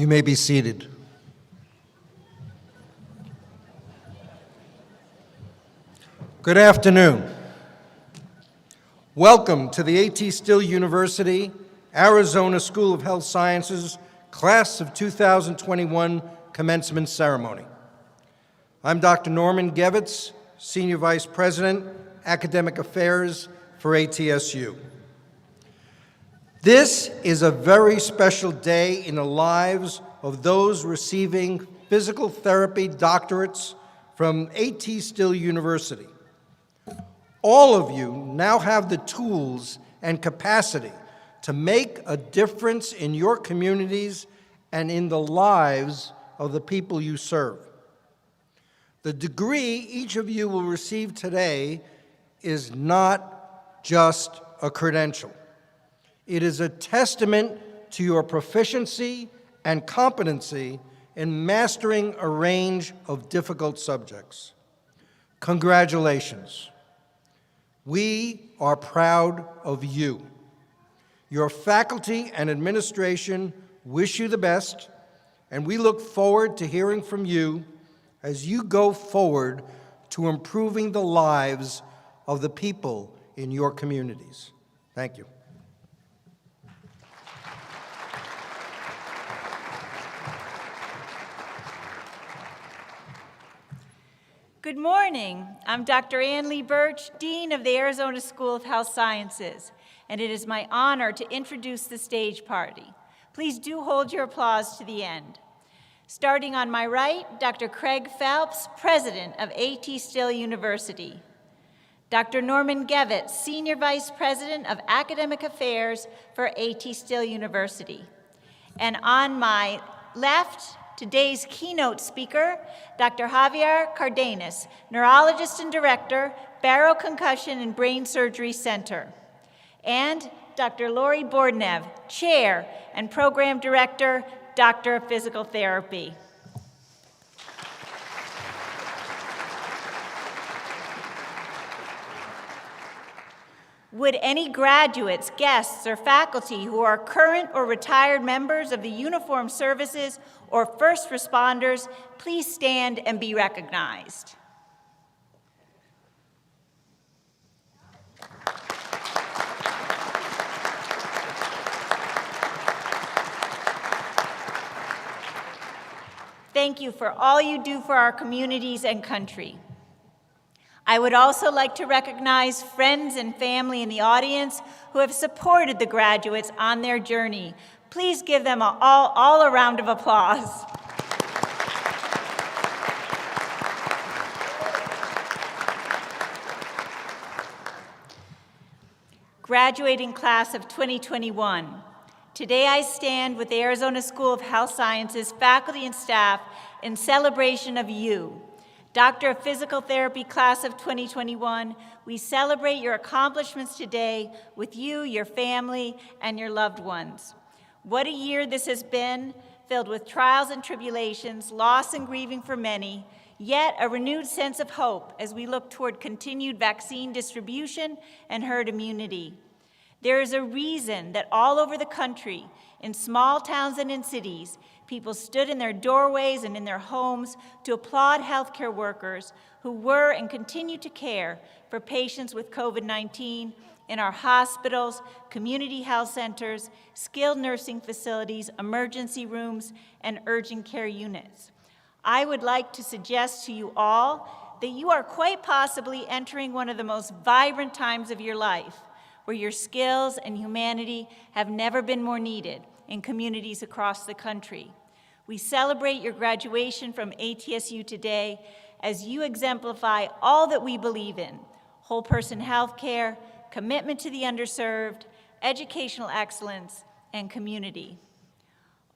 may be seated. Good afternoon. Welcome to the A.T. Still University, Arizona School of Health Sciences, Class of 2021 Commencement Ceremony. I'm Dr. Norman Gevitz, Senior Vice President, Academic Affairs for ATSU. This is a very special day in the lives of those receiving physical therapy doctorates from A.T. Still University. All of you now have the tools and capacity to make a difference in your communities and in the lives of the people you serve. The degree each of you will receive today is not just a credential. It is a testament to your proficiency and competency in mastering a range of difficult subjects. Congratulations. We are proud of you. Your faculty and administration wish you the best, and we look forward to hearing from you as you go forward to improving the lives of the people in your communities. Thank you. Good morning. I'm Dr. Ann Lee Birch, Dean of the Arizona School of Health Sciences, and it is my honor to introduce the stage party. Please do hold your applause to the end. Starting on my right, Dr. Craig Phelps, President of A.T. Still University. Dr. Norman Gevitz, Senior Vice President of Academic Affairs for A.T. Still University. And on my left, today's keynote speaker, Dr. Javier Cardenas, Neurologist and Director, Barrow Concussion and Brain Surgery Center. And Dr. Lori Bordnev, Chair and Program Director, Doctor of Physical Therapy. Would any graduates, guests, or faculty who are current or retired members of the uniformed services or first responders please stand and be recognized? Thank you for all you do for our communities and country. I would also like to recognize friends and family in the audience who have supported the graduates on their journey. Please give them all a round of applause. Graduating class of 2021. Today I stand with the Arizona School of Health Sciences faculty and staff in celebration of you. Doctor of Physical Therapy class of 2021, we celebrate your accomplishments today with you, your family, and your loved ones. What a year this has been, filled with trials and tribulations, loss and grieving for many, yet a renewed sense of hope as we look toward continued vaccine distribution and herd immunity. There is a reason that all over the country, in small towns and in cities, people stood in their doorways and in their homes to applaud healthcare workers who were and continue to care for patients with COVID-19 in our hospitals, community health centers, skilled nursing facilities, emergency rooms, and urgent care units. I would like to suggest to you all that you are quite possibly entering one of the most vibrant times of your life, where your skills and humanity have never been more needed in communities across the country. We celebrate your graduation from ATSU today as you exemplify all that we believe in: whole person healthcare, commitment to the underserved, educational excellence, and community.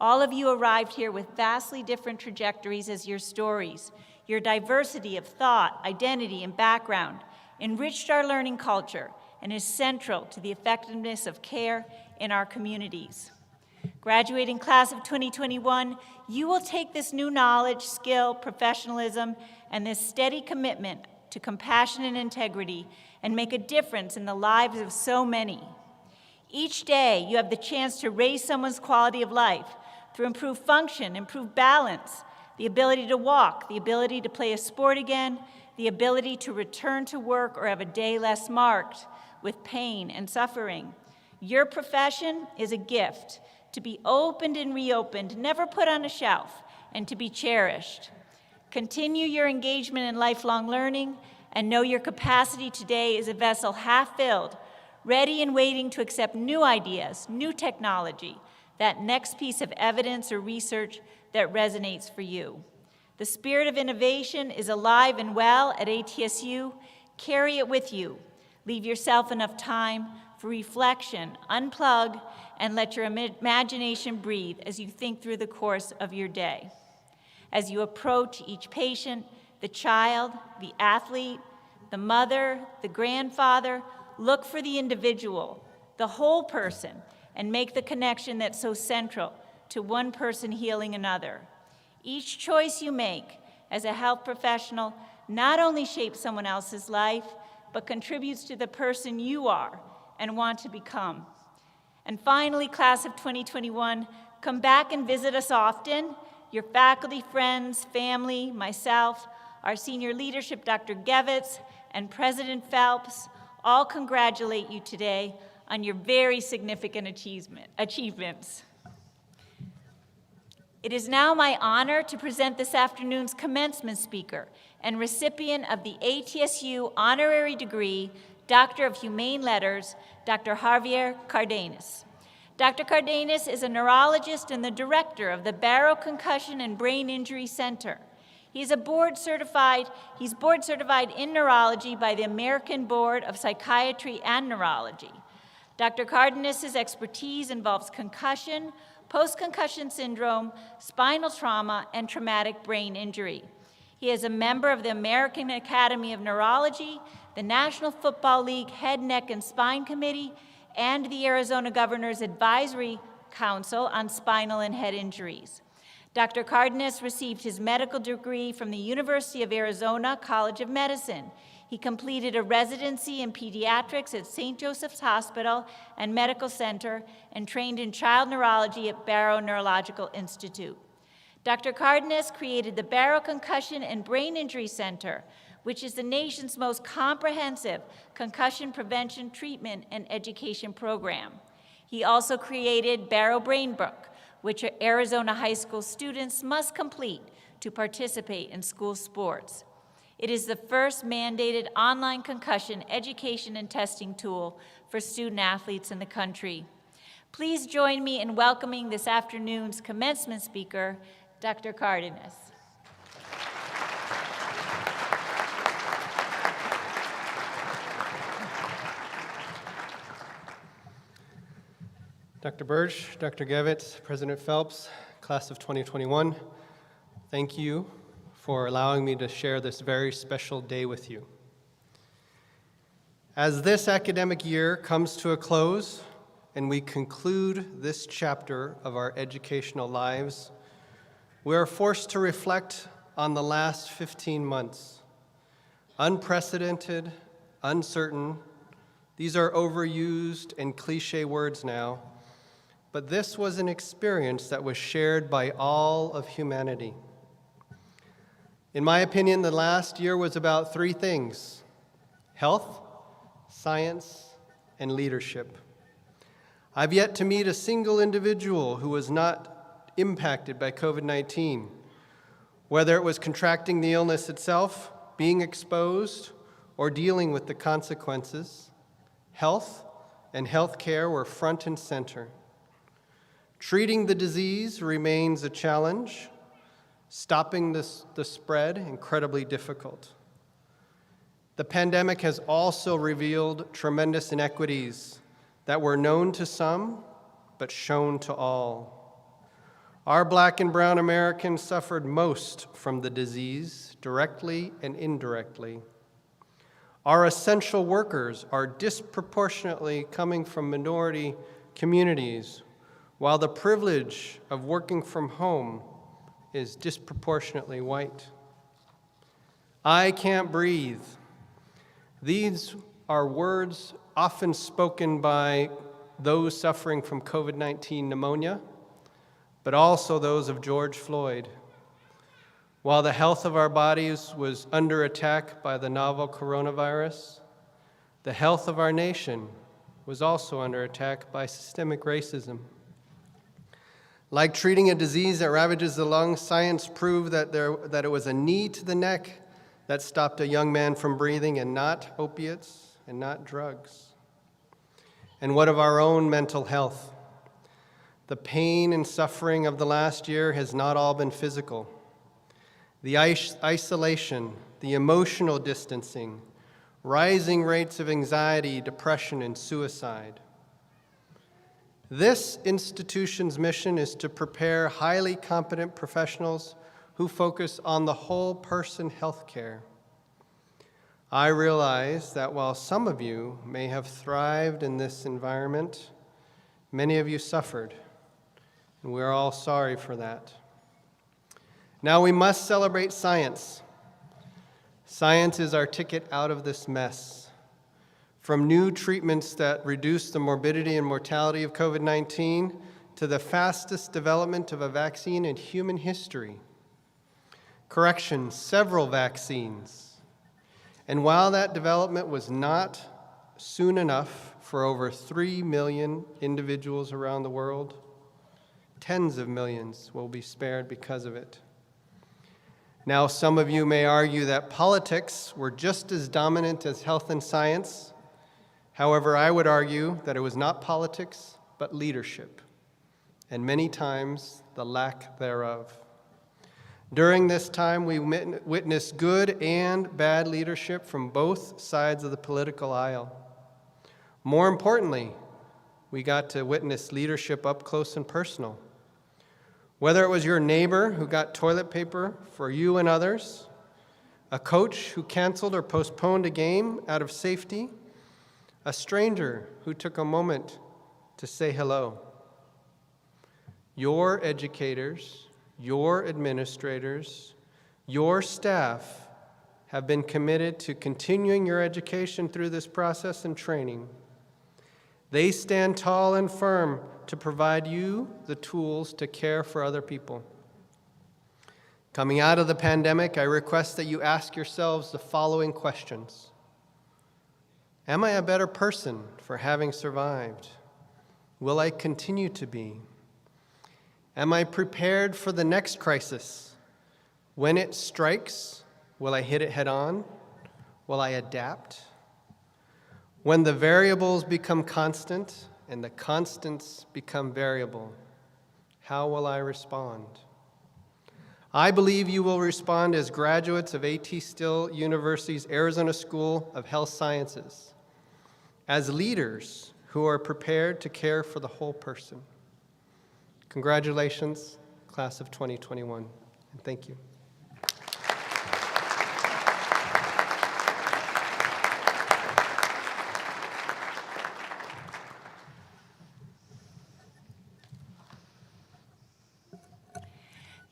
All of you arrived here with vastly different trajectories as your stories. Your diversity of thought, identity, and background enriched our learning culture and is central to the effectiveness of care in our communities. Graduating class of 2021, you will take this new knowledge, skill, professionalism, and this steady commitment to compassion and integrity and make a difference in the lives of so many. Each day, you have the chance to raise someone's quality of life through improved function, improved balance, the ability to walk, the ability to play a sport again, the ability to return to work or have a day less marked with pain and suffering. Your profession is a gift to be opened and reopened, never put on a shelf, and to be cherished. Continue your engagement in lifelong learning and know your capacity today is a vessel half filled, ready and waiting to accept new ideas, new technology, that next piece of evidence or research that resonates for you. The spirit of innovation is alive and well at ATSU. Carry it with you. Leave yourself enough time for reflection, unplug, and let your imagination breathe as you think through the course of your day. As you approach each patient, the child, the athlete, the mother, the grandfather, look for the individual, the whole person, and make the connection that's so central to one person healing another. Each choice you make as a health professional not only shapes someone else's life, but contributes to the person you are and want to become. And finally, class of 2021, come back and visit us often. Your faculty, friends, family, myself, our senior leadership, Dr. Gevitz, and President Phelps, all congratulate you today on your very significant achievements. It is now my honor to present this afternoon's commencement speaker and recipient of the ATSU honorary degree, Doctor of Humane Letters, Dr. Javier Cardenas. Dr. Cardenas is a neurologist and the director of the Barrow Concussion and Brain Injury Center. He's board certified in neurology by the American Board of Psychiatry and Neurology. Dr. Cardenas' expertise involves concussion, post-concussion syndrome, spinal trauma, and traumatic brain injury. He is a member of the American Academy of Neurology, the National Football League Head, Neck, and Spine Committee, and the Arizona Governor's Advisory Council on Spinal and Head Injuries. Dr. Cardenas received his medical degree from the University of Arizona College of Medicine. He completed a residency in pediatrics at St. Joseph's Hospital and Medical Center and trained in child neurology at Barrow Neurological Institute. Dr. Cardenas created the Barrow Concussion and Brain Injury Center, which is the nation's most comprehensive concussion prevention, treatment, and education program. He also created Barrow Brain Book, which Arizona high school students must complete to participate in school sports. It is the first mandated online concussion education and testing tool for student athletes in the country. Please join me in welcoming this afternoon's commencement speaker, Dr. Cardenas. Dr. Birch, Dr. Gevitz, President Phelps, class of 2021, thank you for allowing me to share this very special day with you. As this academic year comes to a close and we conclude this chapter of our educational lives, we are forced to reflect on the last 15 months. Unprecedented, uncertain, these are overused and cliche words now, but this was an experience that was shared by all of humanity. In my opinion, the last year was about three things: health, science, and leadership. I've yet to meet a single individual who was not impacted by COVID-19, whether it was contracting the illness itself, being exposed, or dealing with the consequences. Health and health care were front and center. Treating the disease remains a challenge. Stopping the spread, incredibly difficult. The pandemic has also revealed tremendous inequities that were known to some, but shown to all. Our Black and brown Americans suffered most from the disease, directly and indirectly. Our essential workers are disproportionately coming from minority communities, while the privilege of working from home is disproportionately white. I can't breathe. These are words often spoken by those suffering from COVID-19 pneumonia, but also those of George Floyd. While the health of our bodies was under attack by the novel coronavirus, the health of our nation was also under attack by systemic racism. Like treating a disease that ravages the lungs, science proved that it was a knee to the neck that stopped a young man from breathing, and not opiates and not drugs. And what of our own mental health? The pain and suffering of the last year has not all been physical. The isolation, the emotional distancing, rising rates of anxiety, depression, and suicide. This institution's mission is to prepare highly competent professionals who focus on the whole person healthcare. I realize that while some of you may have thrived in this environment, many of you suffered, and we're all sorry for that. Now we must celebrate science. Science is our ticket out of this mess. From new treatments that reduce the morbidity and mortality of COVID-19 to the fastest development of a vaccine in human history. Correction, several vaccines. And while that development was not soon enough for over 3 million individuals around the world, tens of millions will be spared because of it. Now, some of you may argue that politics were just as dominant as health and science. However, I would argue that it was not politics, but leadership, and many times the lack thereof. During this time, we witnessed good and bad leadership from both sides of the political aisle. More importantly, we got to witness leadership up close and personal. Whether it was your neighbor who got toilet paper for you and others, a coach who canceled or postponed a game out of safety, a stranger who took a moment to say hello. Your educators, your administrators, your staff have been committed to continuing your education through this process and training. They stand tall and firm to provide you the tools to care for other people. Coming out of the pandemic, I request that you ask yourselves the following questions. Am I a better person for having survived? Will I continue to be? Am I prepared for the next crisis? When it strikes, will I hit it head on? Will I adapt? When the variables become constant and the constants become variable, how will I respond? I believe you will respond as graduates of AT-Still University's Arizona School of Health Sciences, as leaders who are prepared to care for the whole person. Congratulations, class of 2021, and thank you.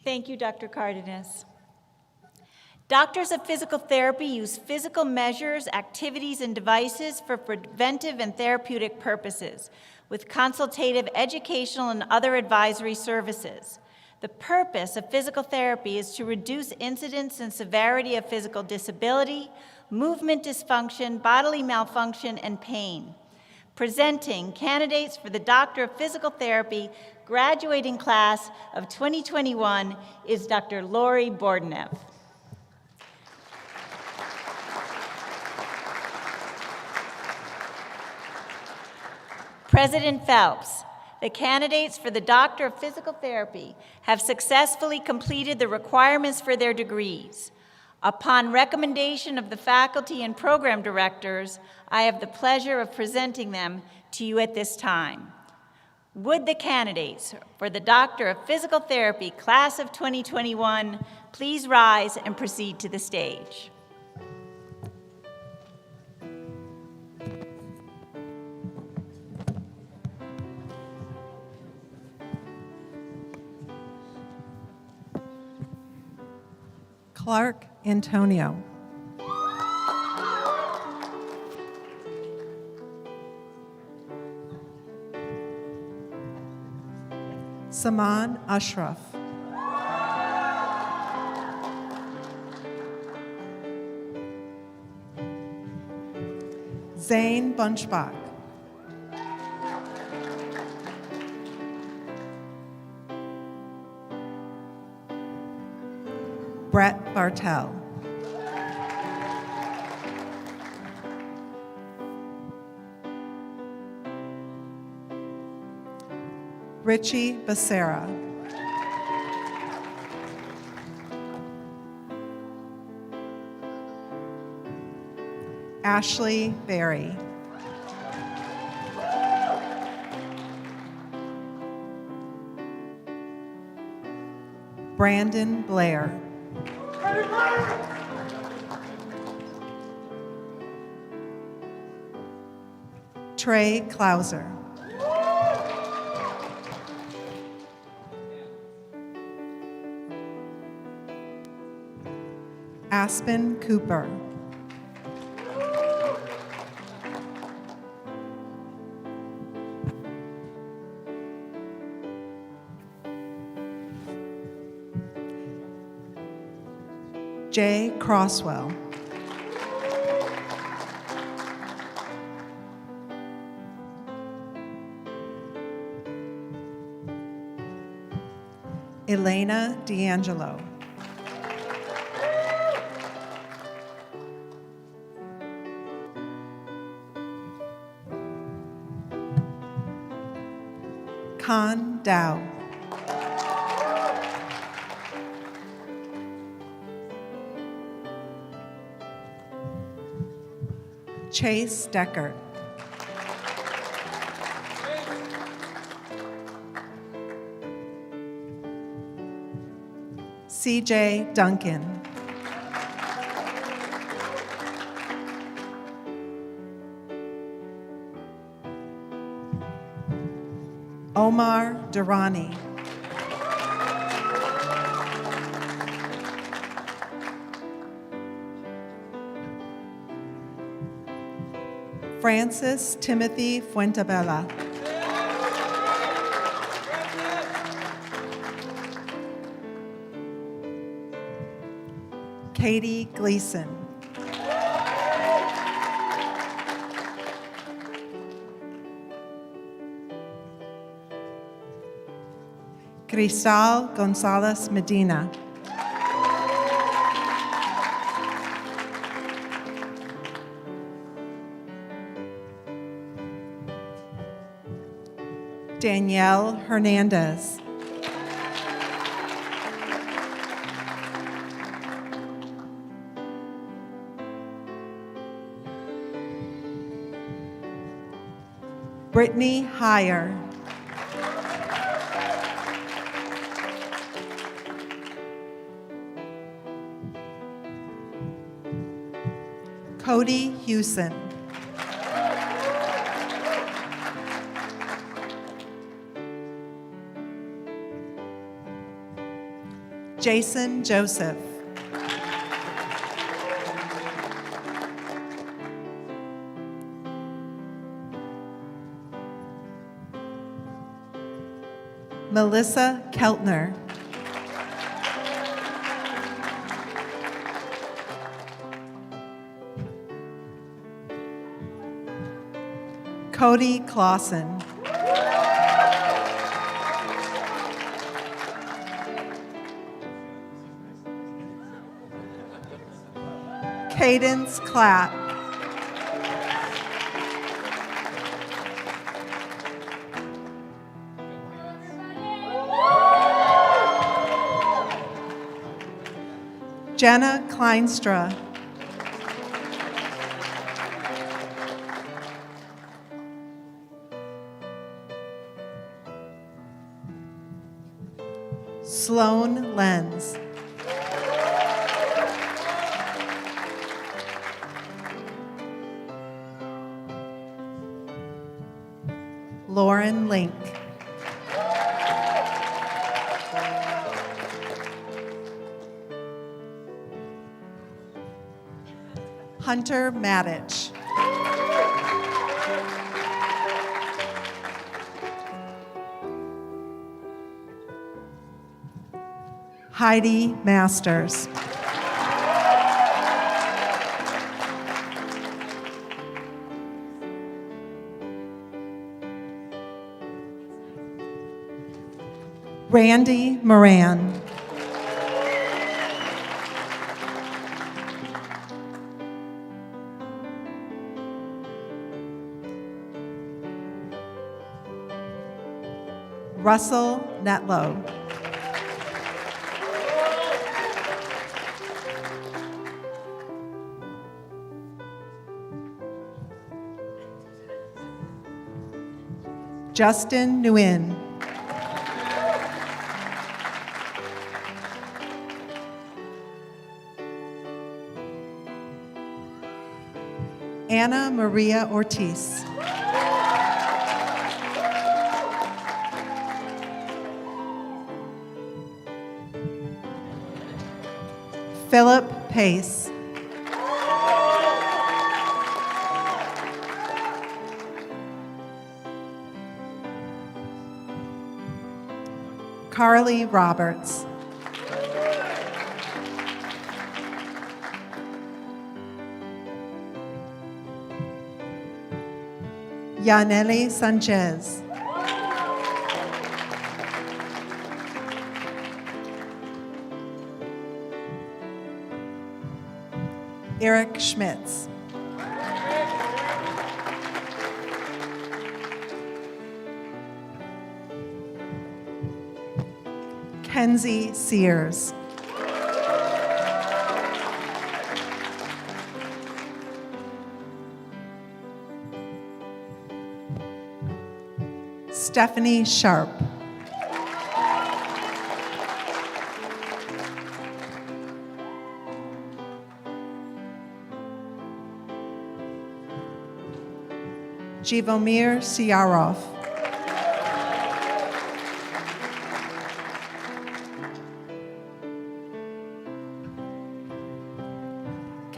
Thank you, Dr. Cardenas. Doctors of physical therapy use physical measures, activities, and devices for preventive and therapeutic purposes, with consultative, educational, and other advisory services. The purpose of physical therapy is to reduce incidence and severity of physical disability, movement dysfunction, bodily malfunction, and pain. Presenting candidates for the Doctor of Physical Therapy graduating class of 2021 is Dr. Lori Bordenev. President Phelps, the candidates for the Doctor of Physical Therapy have successfully completed the requirements for their degrees. Upon recommendation of the faculty and program directors, I have the pleasure of presenting them to you at this time. Would the candidates for the Doctor of Physical Therapy class of 2021 please rise and proceed to the stage? Clark Antonio. Saman Ashraf. Zane Bunchbach. Brett Bartell. Richie Becerra. Ashley Berry. Brandon Blair. Trey Klauser. Aspen Cooper. Jay Crosswell. Elena D'Angelo. Khan Dow. Chase Deckert. CJ Duncan. Omar Durrani. Francis Timothy Fuentabella. Katie Gleason. Cristal Gonzalez Medina. Danielle Hernandez. Brittany Heyer. Cody Hewson. Jason Joseph. Melissa Keltner. Cody Clausen. Cadence Clapp. Jenna Kleinstra. Sloan Lenz. Lauren Link. Hunter Matich. Heidi Masters. Randy Moran. Russell Netlow. Justin Nguyen. Anna Maria Ortiz. Philip Pace. Carly Roberts. Yaneli Sanchez. Eric Schmitz. Kenzie Sears. Stephanie Sharp. Jivomir Siarov.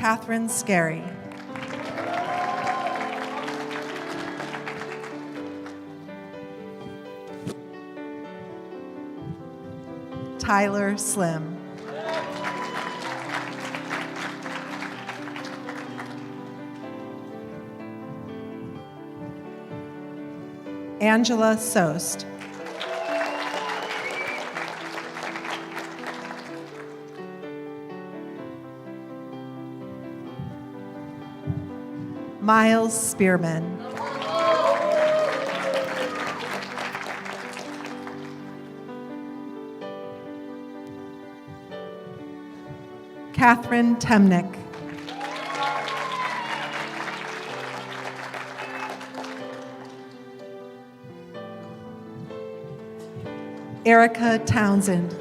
Catherine Scarry. Tyler Slim. Angela Sost. Miles Spearman. Catherine Temnick. Erica Townsend.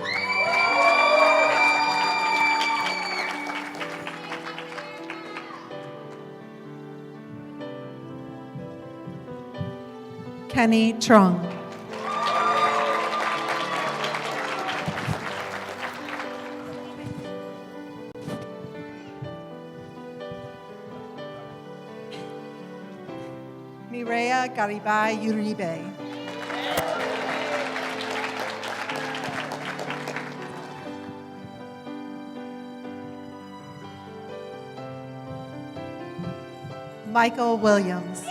Kenny Trung. Mireya Garibay Uribe. Michael Williams.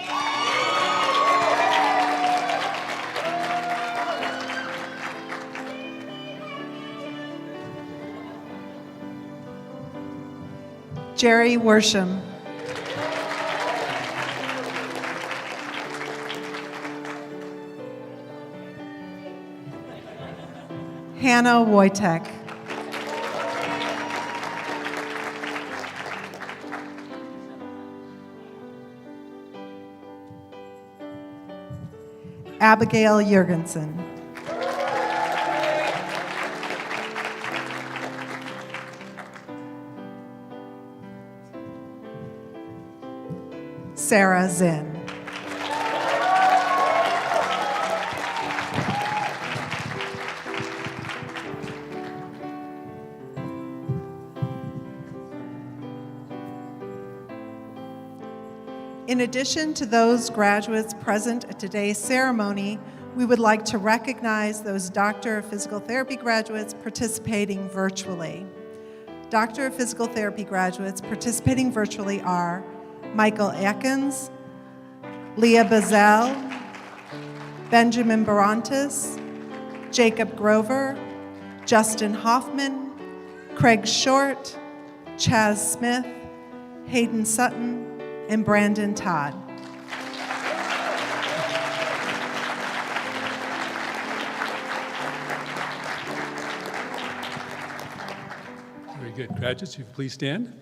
Jerry Worsham. Hannah Wojtek. Abigail Jurgensen. Sarah Zinn. In addition to those graduates present at today's ceremony, We would like to recognize those Doctor of Physical Therapy graduates participating virtually. Doctor of Physical Therapy graduates participating virtually are Michael Atkins, Leah Bazell, Benjamin Barantis, Jacob Grover, Justin Hoffman, Craig Short, Chaz Smith, Hayden Sutton, and Brandon Todd. Very good. Graduates, if you please stand.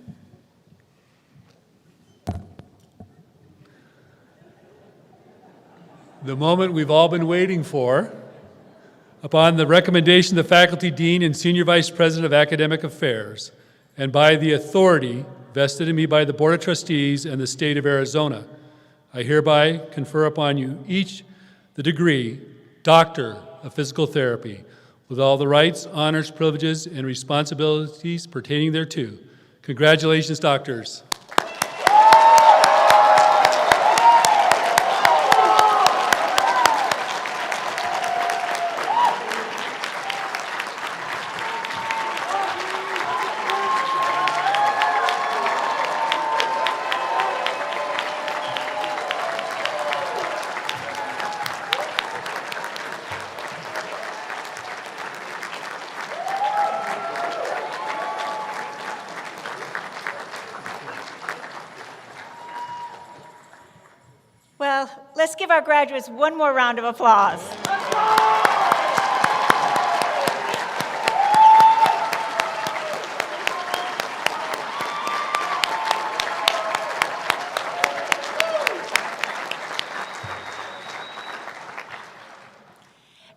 The moment we've all been waiting for. Upon the recommendation of the Faculty Dean and Senior Vice President of Academic Affairs, and by the authority vested in me by the Board of Trustees and the State of Arizona, I hereby confer upon you each the degree Doctor of Physical Therapy, with all the rights, honors, privileges, and responsibilities pertaining thereto. Congratulations, doctors. Well, let's give our graduates one more round of applause.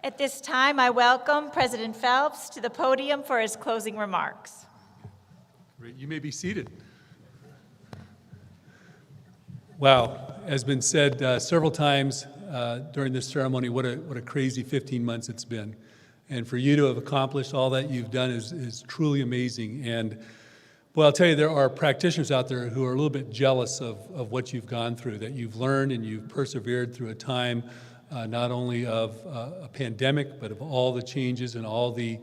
At this time, I welcome President Phelps to the podium for his closing remarks. Great. You may be seated. Wow, as been said several times during this ceremony, what a crazy 15 months it's been. And for you to have accomplished all that you've done is truly amazing. And well, I'll tell you, there are practitioners out there who are a little bit jealous of what you've gone through, that you've learned and you've persevered through a time not only of a pandemic, but of all the changes and all the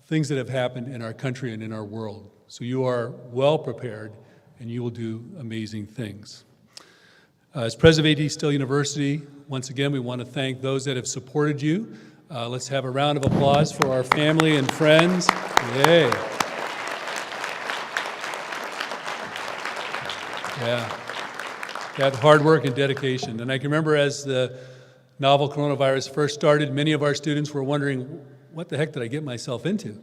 things that have happened in our country and in our world. So you are well prepared, and you will do amazing things. As president of ATSU University, once again, we want to thank those that have supported you. Let's have a round of applause for our family and friends. Yay. Yeah, that hard work and dedication. And I can remember as the novel coronavirus first started, many of our students were wondering, what the heck did I get myself into?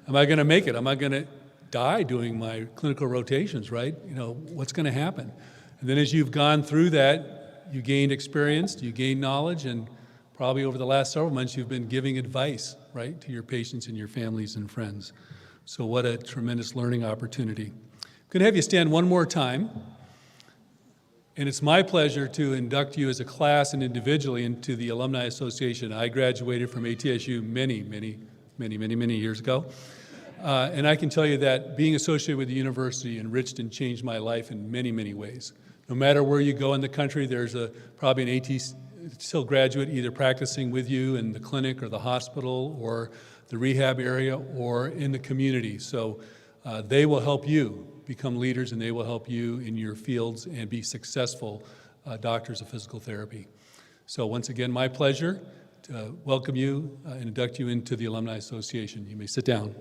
Am I going to make it? Am I going to die doing my clinical rotations, right? You know, what's going to happen? And then as you've gone through that, you gained experience, you gained knowledge, and probably over the last several months, you've been giving advice, right, to your patients and your families and friends. So what a tremendous learning opportunity. I'm going to have you stand one more time. And it's my pleasure to induct you as a class and individually into the Alumni Association. I graduated from ATSU many years ago. And I can tell you that being associated with the university enriched and changed my life in many ways. No matter where you go in the country, there's probably an ATSU graduate either practicing with you in the clinic or the hospital or the rehab area or in the community. So they will help you become leaders, and they will help you in your fields and be successful doctors of physical therapy. So once again, my pleasure to welcome you and induct you into the Alumni Association. You may sit down.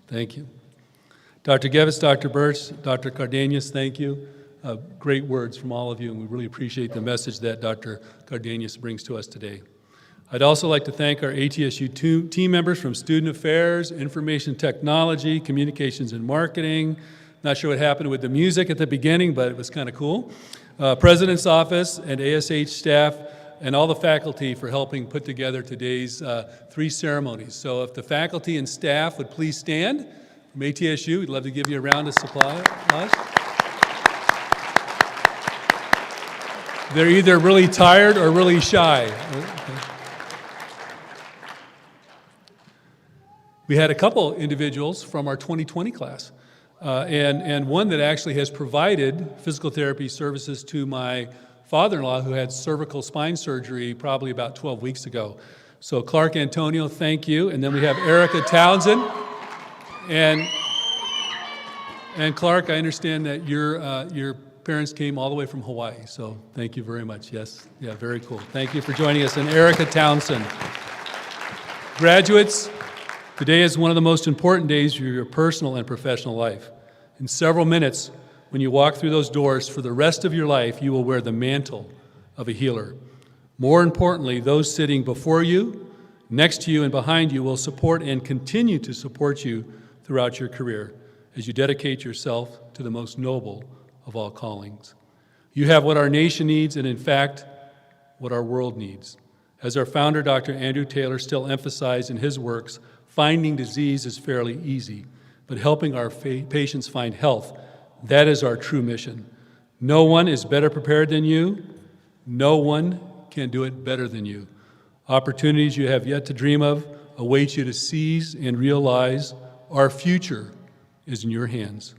Thank you. Dr. Gevis, Dr. Birch, Dr. Cardenas, thank you. Great words from all of you, and we really appreciate the message that Dr. Cardenas brings to us today. I'd also like to thank our ATSU team members from Student Affairs, Information Technology, Communications and Marketing. Not sure what happened with the music at the beginning, but it was kind of cool. President's Office and ASH staff and all the faculty for helping put together today's 3 ceremonies. So if the faculty and staff would please stand from ATSU, we'd love to give you a round of applause. They're either really tired or really shy. Okay. We had a couple individuals from our 2020 class. And one that actually has provided physical therapy services to my father-in-law who had cervical spine surgery probably about 12 weeks ago. So Clark Antonio, thank you. And then we have Erica Townsend. And Clark, I understand that your parents came all the way from Hawaii, so thank you very much. Yes, yeah, very cool. Thank you for joining us. And Erica Townsend. Graduates, today is one of the most important days of your personal and professional life. In several minutes, when you walk through those doors, for the rest of your life, you will wear the mantle of a healer. More importantly, those sitting before you, next to you, and behind you will support and continue to support you throughout your career as you dedicate yourself to the most noble of all callings. You have what our nation needs, and in fact, what our world needs. As our founder, Dr. Andrew Taylor, still emphasized in his works, finding disease is fairly easy, but helping our patients find health, that is our true mission. No one is better prepared than you. No one can do it better than you. Opportunities you have yet to dream of await you to seize and realize our future is in your hands.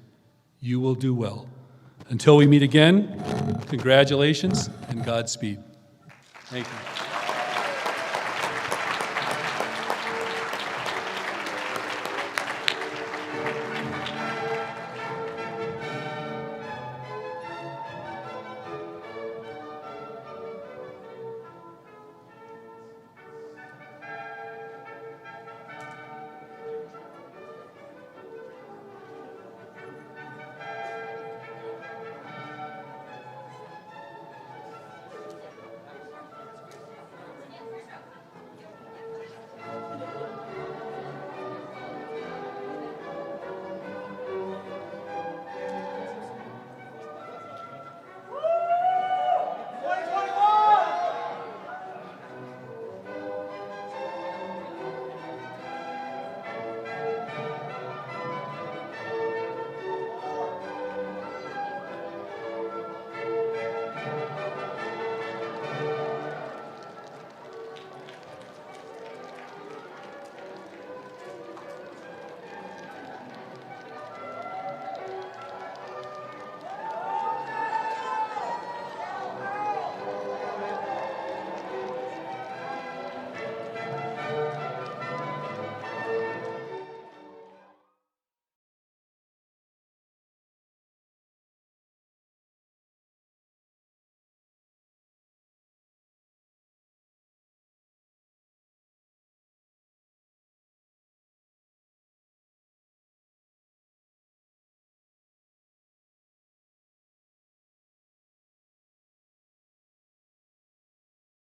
You will do well. Until we meet again, congratulations and Godspeed. Thank you.